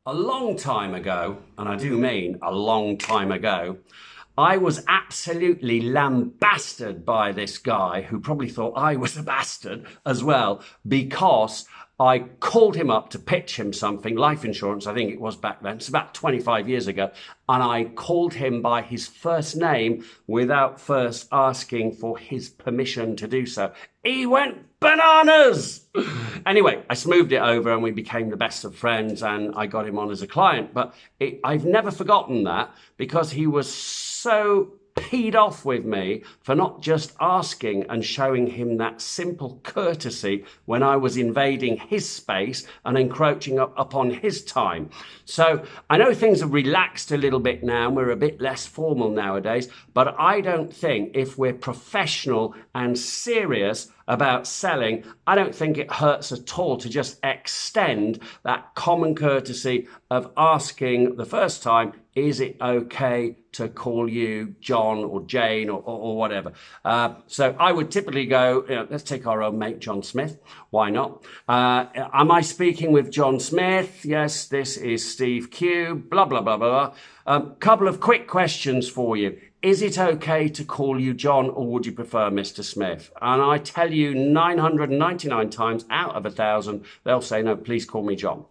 A long time ago, and I do mean a long time ago, I was absolutely lambasted by this guy who probably thought I was a bastard as well, because I called him up to pitch him something, life insurance, I think it was back then. It's about 25 years ago. And I called him by his first name without first asking for his permission to do so. He went bananas. Anyway, I smoothed it over and we became the best of friends and I got him on as a client. But I've never forgotten that, because he was so peed off with me for not just asking and showing him that simple courtesy when I was invading his space and encroaching upon his time. So I know things have relaxed a little bit now and we're a bit less formal nowadays, but I don't think, if we're professional and serious about selling, I don't think it hurts at all to just extend that common courtesy of asking the first time, is it okay to call you John or Jane or whatever? So I would typically go, let's take our own mate, John Smith. Why not? Am I speaking with John Smith? Yes, this is Steve Q, blah, blah, blah, blah. Couple of quick questions for you. Is it okay to call you John, or would you prefer Mr. Smith? And I tell you 999 times out of 1,000, they'll say, no, please call me John.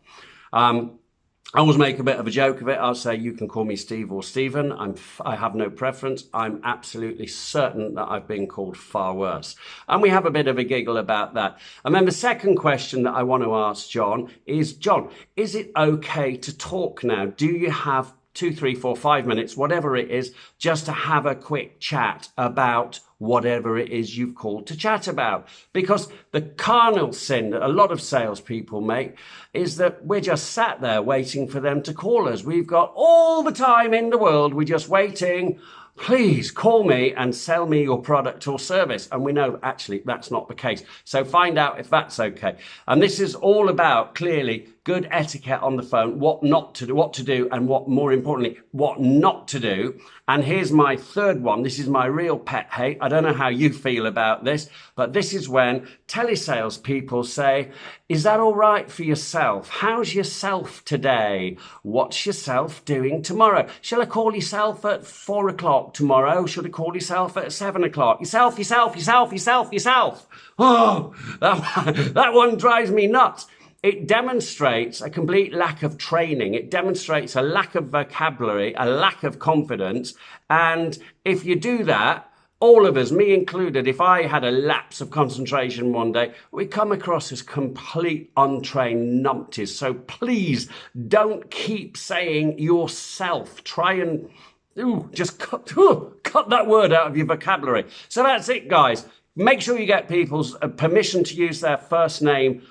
I always make a bit of a joke of it. I'll say, you can call me Steve or Stephen. I have no preference. I'm absolutely certain that I've been called far worse. And we have a bit of a giggle about that. And then the second question that I want to ask John, is it okay to talk now? Do you have 2, 3, 4, 5 minutes, whatever it is, just to have a quick chat about whatever it is you've called to chat about? Because the carnal sin that a lot of salespeople make is that we're just sat there waiting for them to call us. We've got all the time in the world. We're just waiting. Please call me and sell me your product or service. And we know actually that's not the case. So find out if that's okay. And this is all about, clearly, good etiquette on the phone, what to do, and what, more importantly, what not to do. And here's my third one. This is my real pet hate. I don't know how you feel about this, but this is when telesales people say, is that all right for yourself? How's yourself today? What's yourself doing tomorrow? Shall I call yourself at 4 o'clock tomorrow? Should I call yourself at 7 o'clock? Yourself. Oh, that one drives me nuts. It demonstrates a complete lack of training. It demonstrates a lack of vocabulary, a lack of confidence. And if you do that, all of us, me included, if I had a lapse of concentration one day, we come across as complete untrained numpties. So please don't keep saying yourself. Try and just cut that word out of your vocabulary. So that's it, guys. Make sure you get people's permission to use their first name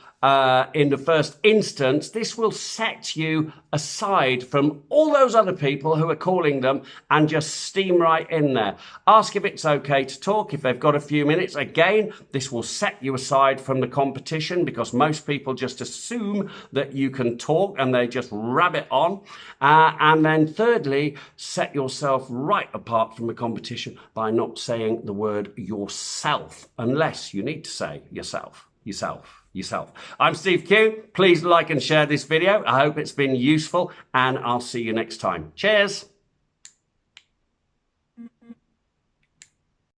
in the first instance. This will set you aside from all those other people who are calling them and just steam right in there. Ask if it's okay to talk if they've got a few minutes. Again, this will set you aside from the competition, because most people just assume that you can talk and they just rabbit on. And then thirdly, set yourself right apart from the competition by not saying the word yourself, unless you need to say yourself. I'm Steve Q. Please like and share this video. I hope it's been useful, and I'll see you next time. Cheers.